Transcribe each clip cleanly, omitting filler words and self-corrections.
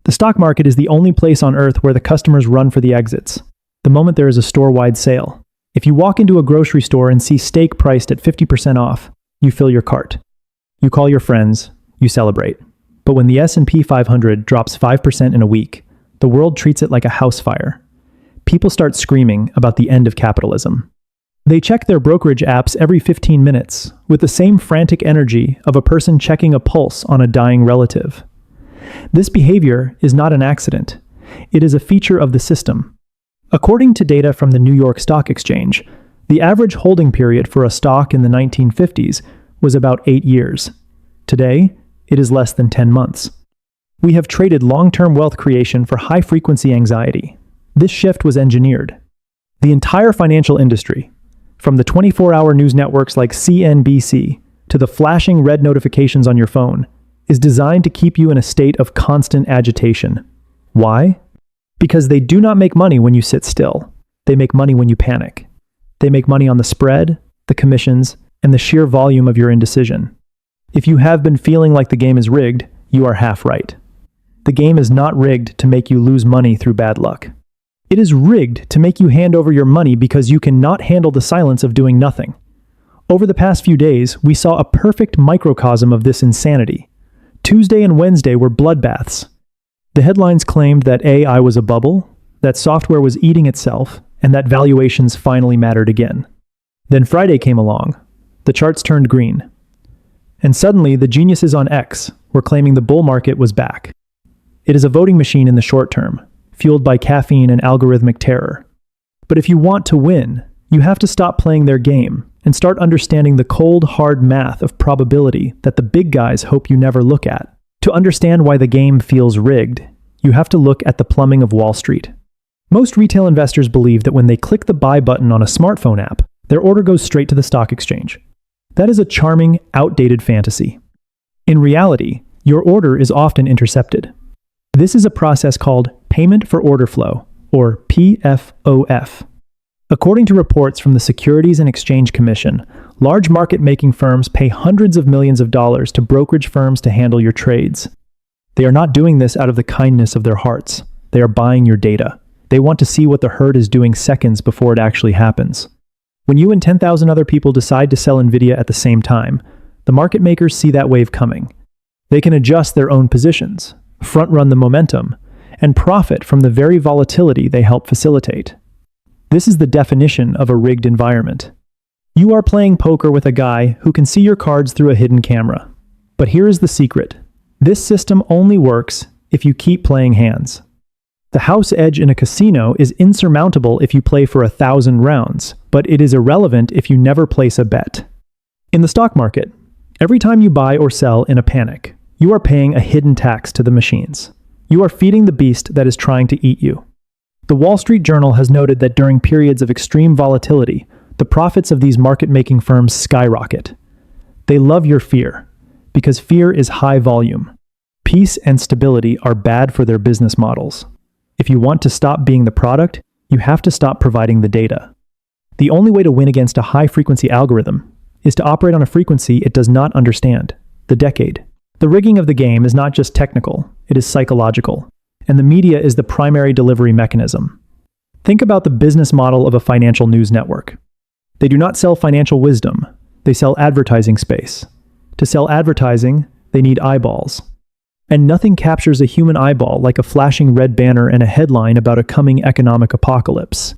The stock market is the only place on earth where the customers run for the exits, the moment there is a store-wide sale. If you walk into a grocery store and see steak priced at 50% off, you fill your cart. You call your friends, you celebrate. But when the S&P 500 drops 5% in a week, the world treats it like a house fire. People start screaming about the end of capitalism. They check their brokerage apps every 15 minutes with the same frantic energy of a person checking a pulse on a dying relative. This behavior is not an accident. It is a feature of the system. According to data from the New York Stock Exchange, the average holding period for a stock in the 1950s was about 8 years. Today, it is less than 10 months. We have traded long-term wealth creation for high-frequency anxiety. This shift was engineered. The entire financial industry, from the 24-hour news networks like CNBC to the flashing red notifications on your phone, is designed to keep you in a state of constant agitation. Why? Because they do not make money when you sit still. They make money when you panic. They make money on the spread, the commissions, and the sheer volume of your indecision. If you have been feeling like the game is rigged, you are half right. The game is not rigged to make you lose money through bad luck. It is rigged to make you hand over your money because you cannot handle the silence of doing nothing. Over the past few days, we saw a perfect microcosm of this insanity. Tuesday and Wednesday were bloodbaths. The headlines claimed that AI was a bubble, that software was eating itself, and that valuations finally mattered again. Then Friday came along. The charts turned green. And suddenly, the geniuses on X were claiming the bull market was back. It is a voting machine in the short term, fueled by caffeine and algorithmic terror. But if you want to win, you have to stop playing their game and start understanding the cold, hard math of probability that the big guys hope you never look at. To understand why the game feels rigged, you have to look at the plumbing of Wall Street. Most retail investors believe that when they click the buy button on a smartphone app, their order goes straight to the stock exchange. That is a charming, outdated fantasy. In reality, your order is often intercepted. This is a process called Payment for Order Flow, or PFOF. According to reports from the Securities and Exchange Commission, large market-making firms pay hundreds of millions of dollars to brokerage firms to handle your trades. They are not doing this out of the kindness of their hearts. They are buying your data. They want to see what the herd is doing seconds before it actually happens. When you and 10,000 other people decide to sell Nvidia at the same time, the market makers see that wave coming. They can adjust their own positions, front-run the momentum, and profit from the very volatility they help facilitate. This is the definition of a rigged environment. You are playing poker with a guy who can see your cards through a hidden camera. But here is the secret. This system only works if you keep playing hands. The house edge in a casino is insurmountable if you play for 1,000 rounds, but it is irrelevant if you never place a bet. In the stock market, every time you buy or sell in a panic, you are paying a hidden tax to the machines. You are feeding the beast that is trying to eat you. The Wall Street Journal has noted that during periods of extreme volatility, the profits of these market-making firms skyrocket. They love your fear, because fear is high volume. Peace and stability are bad for their business models. If you want to stop being the product, you have to stop providing the data. The only way to win against a high-frequency algorithm is to operate on a frequency it does not understand, the decade. The rigging of the game is not just technical, it is psychological, and the media is the primary delivery mechanism. Think about the business model of a financial news network. They do not sell financial wisdom, they sell advertising space. To sell advertising, they need eyeballs. And nothing captures a human eyeball like a flashing red banner and a headline about a coming economic apocalypse.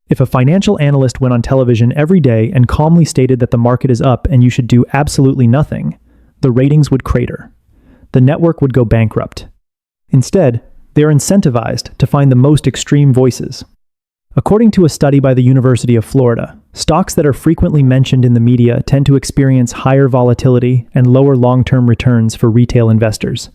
If a financial analyst went on television every day and calmly stated that the market is up and you should do absolutely nothing, the ratings would crater. The network would go bankrupt. Instead, they are incentivized to find the most extreme voices. According to a study by the University of Florida, stocks that are frequently mentioned in the media tend to experience higher volatility and lower long-term returns for retail investors.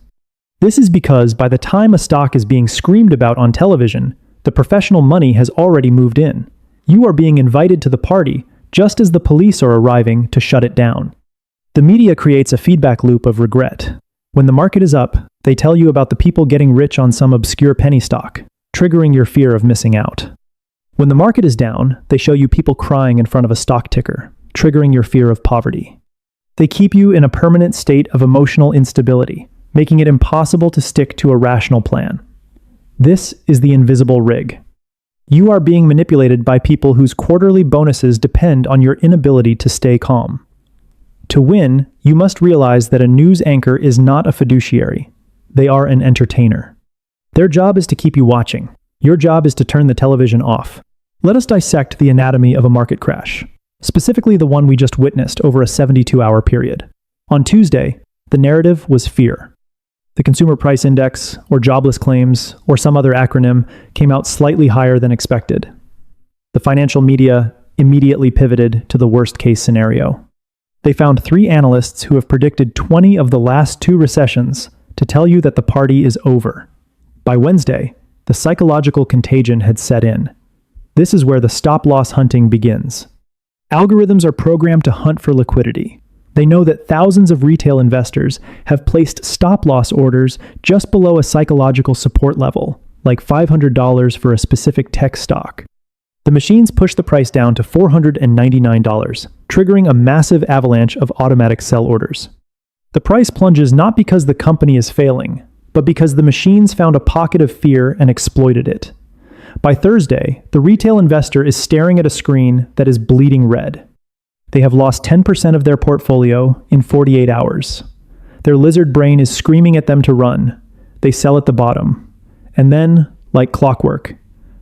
This is because by the time a stock is being screamed about on television, the professional money has already moved in. You are being invited to the party just as the police are arriving to shut it down. The media creates a feedback loop of regret. When the market is up, they tell you about the people getting rich on some obscure penny stock, triggering your fear of missing out. When the market is down, they show you people crying in front of a stock ticker, triggering your fear of poverty. They keep you in a permanent state of emotional instability, making it impossible to stick to a rational plan. This is the invisible rig. You are being manipulated by people whose quarterly bonuses depend on your inability to stay calm. To win, you must realize that a news anchor is not a fiduciary. They are an entertainer. Their job is to keep you watching. Your job is to turn the television off. Let us dissect the anatomy of a market crash, specifically the one we just witnessed over a 72-hour period. On Tuesday, the narrative was fear. The consumer price index, or jobless claims, or some other acronym, came out slightly higher than expected. The financial media immediately pivoted to the worst-case scenario. They found 3 analysts who have predicted 20 of the last 2 recessions to tell you that the party is over. By Wednesday, the psychological contagion had set in. This is where the stop-loss hunting begins. Algorithms are programmed to hunt for liquidity. They know that thousands of retail investors have placed stop-loss orders just below a psychological support level, like $500 for a specific tech stock. The machines push the price down to $499, triggering a massive avalanche of automatic sell orders. The price plunges not because the company is failing, but because the machines found a pocket of fear and exploited it. By Thursday, the retail investor is staring at a screen that is bleeding red. They have lost 10% of their portfolio in 48 hours. Their lizard brain is screaming at them to run. They sell at the bottom. And then, like clockwork,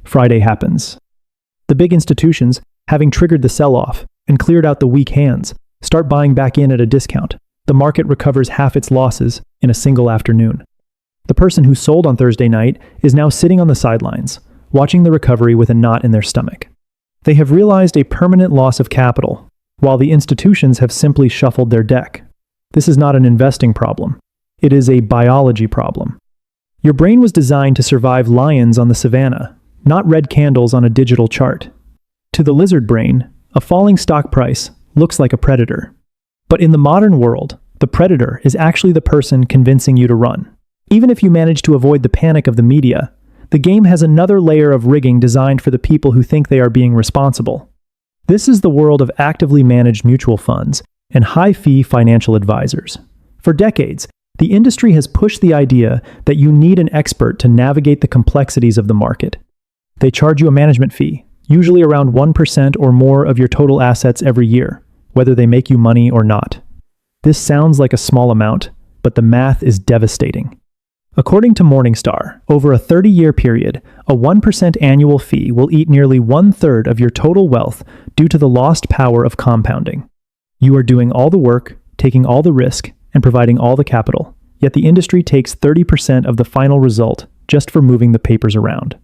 Friday happens. The big institutions, having triggered the sell-off and cleared out the weak hands, start buying back in at a discount. The market recovers half its losses in a single afternoon. The person who sold on Thursday night is now sitting on the sidelines, watching the recovery with a knot in their stomach. They have realized a permanent loss of capital, while the institutions have simply shuffled their deck. This is not an investing problem. It is a biology problem. Your brain was designed to survive lions on the savannah, not red candles on a digital chart. To the lizard brain, a falling stock price looks like a predator. But in the modern world, the predator is actually the person convincing you to run. Even if you manage to avoid the panic of the media, the game has another layer of rigging designed for the people who think they are being responsible. This is the world of actively managed mutual funds and high-fee financial advisors. For decades, the industry has pushed the idea that you need an expert to navigate the complexities of the market. They charge you a management fee, usually around 1% or more of your total assets every year, whether they make you money or not. This sounds like a small amount, but the math is devastating. According to Morningstar, over a 30-year period, a 1% annual fee will eat nearly 1/3 of your total wealth due to the lost power of compounding. You are doing all the work, taking all the risk, and providing all the capital, yet the industry takes 30% of the final result just for moving the papers around.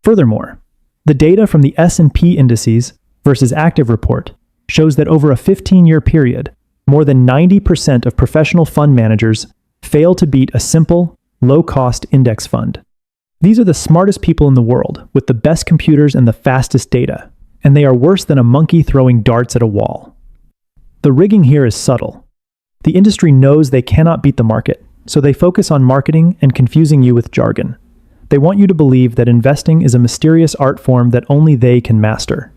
Furthermore, the data from the S&P indices versus active report shows that over a 15-year period, more than 90% of professional fund managers fail to beat a simple, low-cost index fund. These are the smartest people in the world, with the best computers and the fastest data, and they are worse than a monkey throwing darts at a wall. The rigging here is subtle. The industry knows they cannot beat the market, so they focus on marketing and confusing you with jargon. They want you to believe that investing is a mysterious art form that only they can master.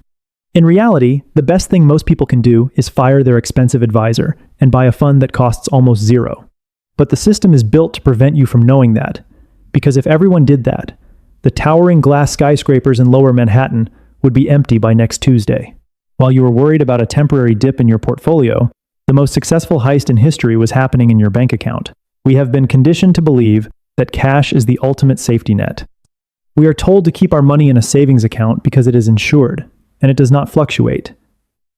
In reality, the best thing most people can do is fire their expensive advisor and buy a fund that costs almost zero. But the system is built to prevent you from knowing that, because if everyone did that, the towering glass skyscrapers in lower Manhattan would be empty by next Tuesday. While you were worried about a temporary dip in your portfolio, the most successful heist in history was happening in your bank account. We have been conditioned to believe that cash is the ultimate safety net. We are told to keep our money in a savings account because it is insured, and it does not fluctuate.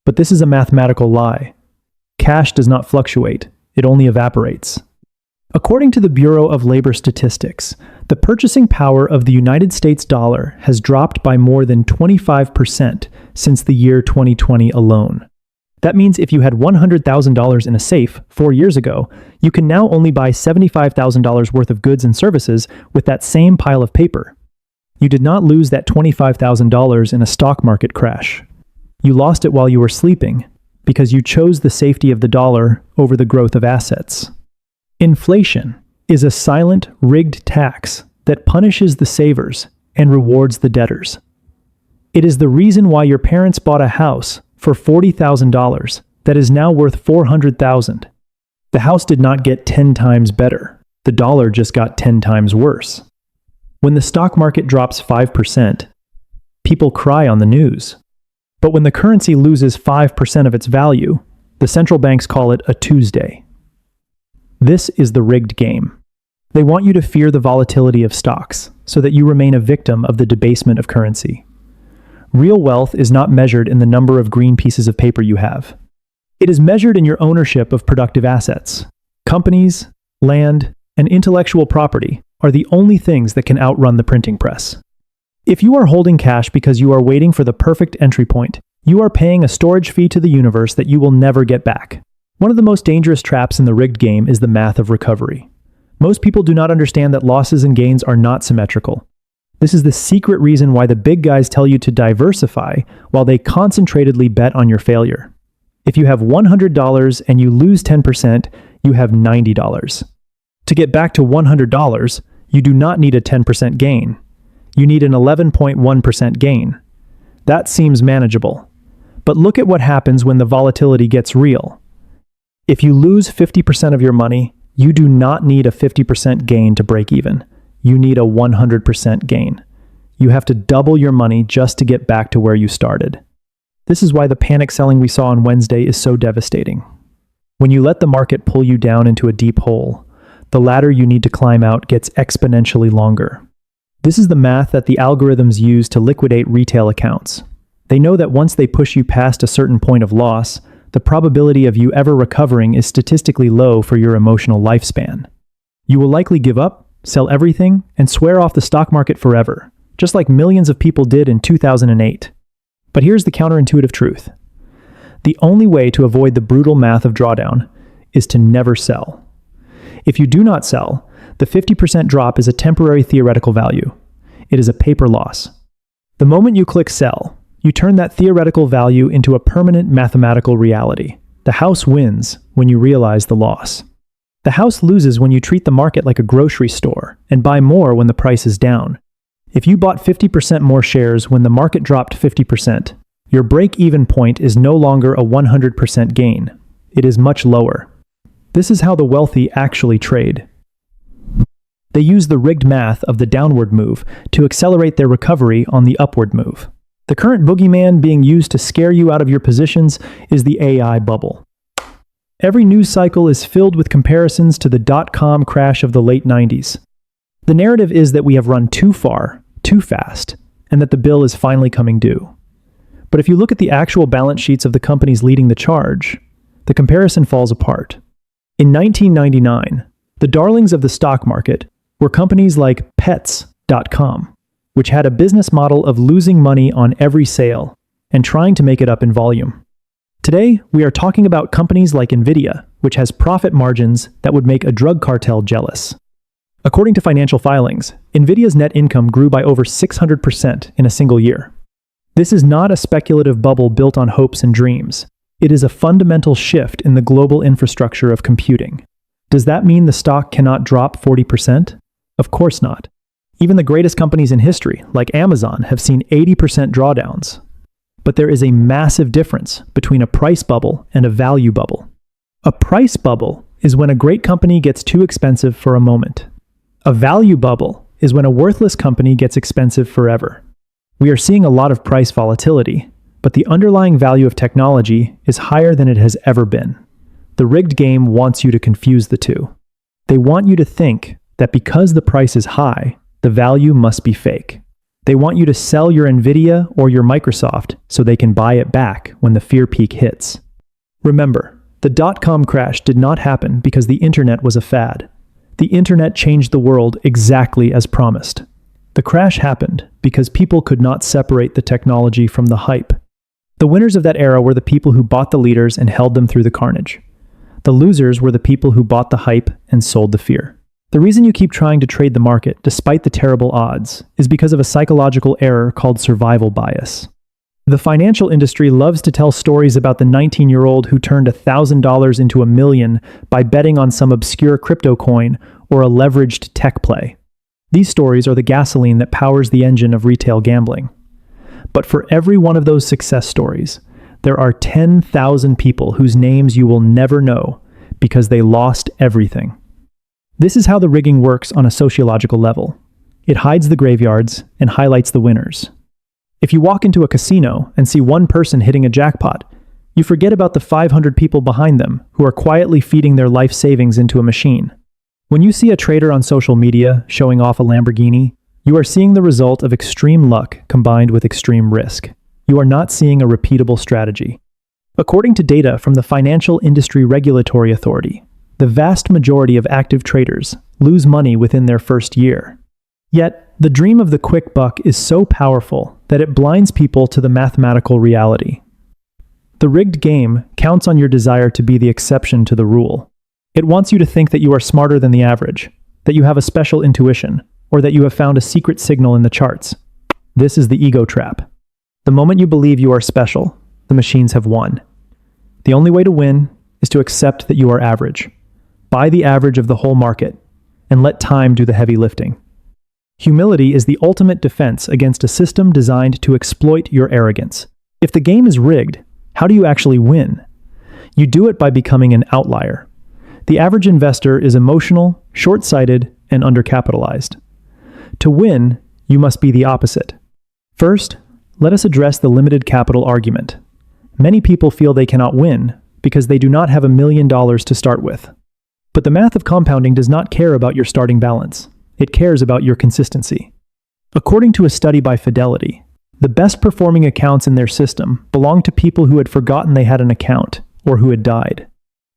But this is a mathematical lie. Cash does not fluctuate, it only evaporates. According to the Bureau of Labor Statistics, the purchasing power of the United States dollar has dropped by more than 25% since the year 2020 alone. That means if you had $100,000 in a safe 4 years ago, you can now only buy $75,000 worth of goods and services with that same pile of paper. You did not lose that $25,000 in a stock market crash. You lost it while you were sleeping because you chose the safety of the dollar over the growth of assets. Inflation is a silent, rigged tax that punishes the savers and rewards the debtors. It is the reason why your parents bought a house for $40,000 that is now worth $400,000. The house did not get 10 times better. The dollar just got 10 times worse. When the stock market drops 5%, people cry on the news. But when the currency loses 5% of its value, the central banks call it a Tuesday. This is the rigged game. They want you to fear the volatility of stocks so that you remain a victim of the debasement of currency. Real wealth is not measured in the number of green pieces of paper you have. It is measured in your ownership of productive assets. Companies, land, and intellectual property are the only things that can outrun the printing press. If you are holding cash because you are waiting for the perfect entry point, you are paying a storage fee to the universe that you will never get back. One of the most dangerous traps in the rigged game is the math of recovery. Most people do not understand that losses and gains are not symmetrical. This is the secret reason why the big guys tell you to diversify while they concentratedly bet on your failure. If you have $100 and you lose 10%, you have $90. To get back to $100, you do not need a 10% gain. You need an 11.1% gain. That seems manageable. But look at what happens when the volatility gets real. If you lose 50% of your money, you do not need a 50% gain to break even. You need a 100% gain. You have to double your money just to get back to where you started. This is why the panic selling we saw on Wednesday is so devastating. When you let the market pull you down into a deep hole, the ladder you need to climb out gets exponentially longer. This is the math that the algorithms use to liquidate retail accounts. They know that once they push you past a certain point of loss, the probability of you ever recovering is statistically low for your emotional lifespan. You will likely give up, sell everything, and swear off the stock market forever, just like millions of people did in 2008. But here's the counterintuitive truth. The only way to avoid the brutal math of drawdown is to never sell. If you do not sell, the 50% drop is a temporary theoretical value. It is a paper loss. The moment you click sell, you turn that theoretical value into a permanent mathematical reality. The house wins when you realize the loss. The house loses when you treat the market like a grocery store and buy more when the price is down. If you bought 50% more shares when the market dropped 50%, your break-even point is no longer a 100% gain. It is much lower. This is how the wealthy actually trade. They use the rigged math of the downward move to accelerate their recovery on the upward move. The current boogeyman being used to scare you out of your positions is the AI bubble. Every news cycle is filled with comparisons to the dot-com crash of the late 90s. The narrative is that we have run too far, too fast, and that the bill is finally coming due. But if you look at the actual balance sheets of the companies leading the charge, the comparison falls apart. In 1999, the darlings of the stock market were companies like Pets.com, which had a business model of losing money on every sale and trying to make it up in volume. Today, we are talking about companies like Nvidia, which has profit margins that would make a drug cartel jealous. According to financial filings, Nvidia's net income grew by over 600% in a single year. This is not a speculative bubble built on hopes and dreams. It is a fundamental shift in the global infrastructure of computing. Does that mean the stock cannot drop 40%? Of course not. Even the greatest companies in history, like Amazon, have seen 80% drawdowns. But there is a massive difference between a price bubble and a value bubble. A price bubble is when a great company gets too expensive for a moment. A value bubble is when a worthless company gets expensive forever. We are seeing a lot of price volatility, but the underlying value of technology is higher than it has ever been. The rigged game wants you to confuse the two. They want you to think that because the price is high, the value must be fake. They want you to sell your Nvidia or your Microsoft so they can buy it back when the fear peak hits. Remember, the dot-com crash did not happen because the internet was a fad. The internet changed the world exactly as promised. The crash happened because people could not separate the technology from the hype. The winners of that era were the people who bought the leaders and held them through the carnage. The losers were the people who bought the hype and sold the fear. The reason you keep trying to trade the market despite the terrible odds is because of a psychological error called survival bias. The financial industry loves to tell stories about the 19-year-old who turned $1,000 into $1 million by betting on some obscure crypto coin or a leveraged tech play. These stories are the gasoline that powers the engine of retail gambling. But for every one of those success stories, there are 10,000 people whose names you will never know because they lost everything. This is how the rigging works on a sociological level. It hides the graveyards and highlights the winners. If you walk into a casino and see one person hitting a jackpot, you forget about the 500 people behind them who are quietly feeding their life savings into a machine. When you see a trader on social media showing off a Lamborghini, you are seeing the result of extreme luck combined with extreme risk. You are not seeing a repeatable strategy. According to data from the Financial Industry Regulatory Authority, the vast majority of active traders lose money within their first year. Yet, the dream of the quick buck is so powerful that it blinds people to the mathematical reality. The rigged game counts on your desire to be the exception to the rule. It wants you to think that you are smarter than the average, that you have a special intuition, or that you have found a secret signal in the charts. This is the ego trap. The moment you believe you are special, the machines have won. The only way to win is to accept that you are average. Buy the average of the whole market, and let time do the heavy lifting. Humility is the ultimate defense against a system designed to exploit your arrogance. If the game is rigged, how do you actually win? You do it by becoming an outlier. The average investor is emotional, short-sighted, and undercapitalized. To win, you must be the opposite. First, let us address the limited capital argument. Many people feel they cannot win because they do not have $1 million to start with. But the math of compounding does not care about your starting balance. It cares about your consistency. According to a study by Fidelity, the best performing accounts in their system belong to people who had forgotten they had an account or who had died.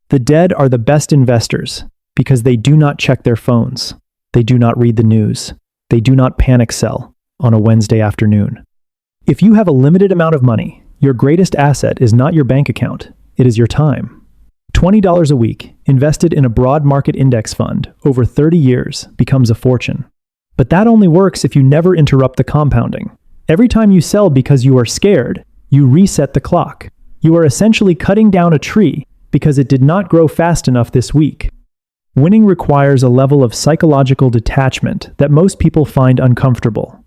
The dead are the best investors because they do not check their phones. They do not read the news. They do not panic sell on a Wednesday afternoon. If you have a limited amount of money, your greatest asset is not your bank account. It is your time. $20 a week invested in a broad market index fund over 30 years becomes a fortune. But that only works if you never interrupt the compounding. Every time you sell because you are scared, you reset the clock. You are essentially cutting down a tree because it did not grow fast enough this week. Winning requires a level of psychological detachment that most people find uncomfortable.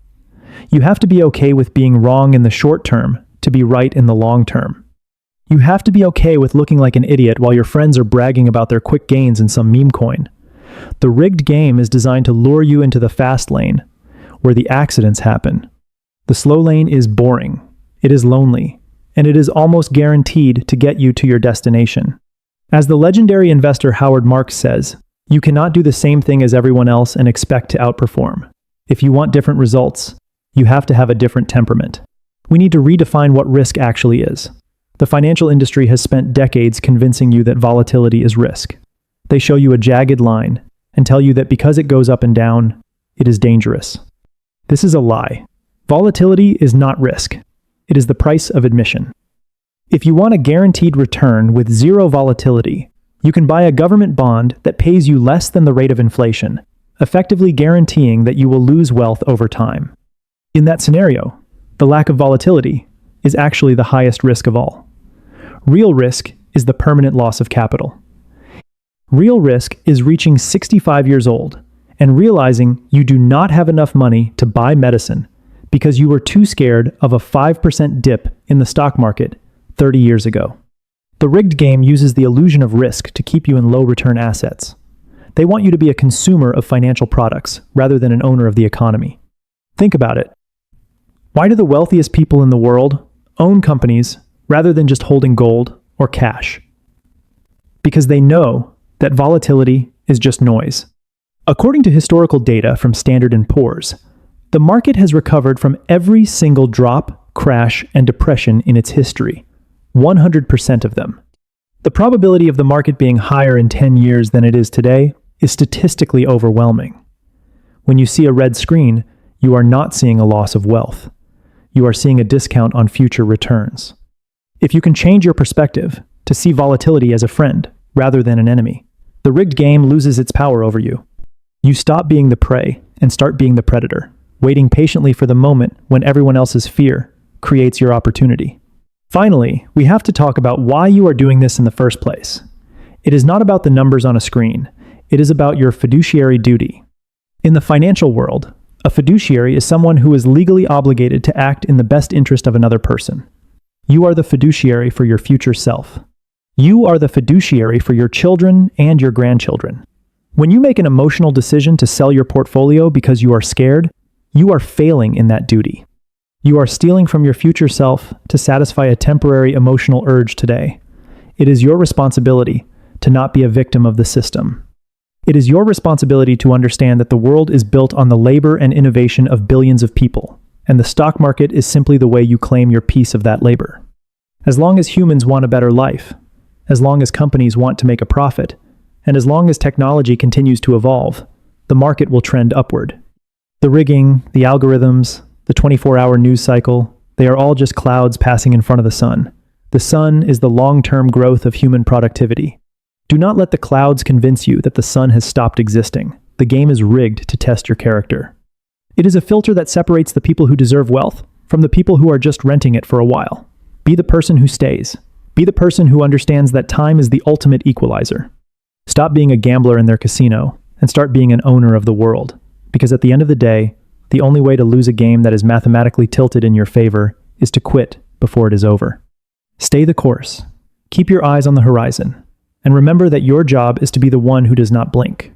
You have to be okay with being wrong in the short term to be right in the long term. You have to be okay with looking like an idiot while your friends are bragging about their quick gains in some meme coin. The rigged game is designed to lure you into the fast lane, where the accidents happen. The slow lane is boring, it is lonely, and it is almost guaranteed to get you to your destination. As the legendary investor Howard Marks says, you cannot do the same thing as everyone else and expect to outperform. If you want different results, you have to have a different temperament. We need to redefine what risk actually is. The financial industry has spent decades convincing you that volatility is risk. They show you a jagged line and tell you that because it goes up and down, it is dangerous. This is a lie. Volatility is not risk. It is the price of admission. If you want a guaranteed return with zero volatility, you can buy a government bond that pays you less than the rate of inflation, effectively guaranteeing that you will lose wealth over time. In that scenario, the lack of volatility is actually the highest risk of all. Real risk is the permanent loss of capital. Real risk is reaching 65 years old and realizing you do not have enough money to buy medicine because you were too scared of a 5% dip in the stock market 30 years ago. The rigged game uses the illusion of risk to keep you in low-return assets. They want you to be a consumer of financial products rather than an owner of the economy. Think about it. Why do the wealthiest people in the world own companies rather than just holding gold or cash? Because they know that volatility is just noise. According to historical data from Standard & Poor's, the market has recovered from every single drop, crash, and depression in its history, 100% of them. The probability of the market being higher in 10 years than it is today is statistically overwhelming. When you see a red screen, you are not seeing a loss of wealth. You are seeing a discount on future returns. If you can change your perspective to see volatility as a friend rather than an enemy, the rigged game loses its power over you. You stop being the prey and start being the predator, waiting patiently for the moment when everyone else's fear creates your opportunity. Finally, we have to talk about why you are doing this in the first place. It is not about the numbers on a screen. It is about your fiduciary duty. In the financial world, a fiduciary is someone who is legally obligated to act in the best interest of another person. You are the fiduciary for your future self. You are the fiduciary for your children and your grandchildren. When you make an emotional decision to sell your portfolio because you are scared, you are failing in that duty. You are stealing from your future self to satisfy a temporary emotional urge today. It is your responsibility to not be a victim of the system. It is your responsibility to understand that the world is built on the labor and innovation of billions of people, and the stock market is simply the way you claim your piece of that labor. As long as humans want a better life, as long as companies want to make a profit, and as long as technology continues to evolve, the market will trend upward. The rigging, the algorithms, the 24-hour news cycle, they are all just clouds passing in front of the sun. The sun is the long-term growth of human productivity. Do not let the clouds convince you that the sun has stopped existing. The game is rigged to test your character. It is a filter that separates the people who deserve wealth from the people who are just renting it for a while. Be the person who stays. Be the person who understands that time is the ultimate equalizer. Stop being a gambler in their casino and start being an owner of the world. Because at the end of the day, the only way to lose a game that is mathematically tilted in your favor is to quit before it is over. Stay the course. Keep your eyes on the horizon. And remember that your job is to be the one who does not blink.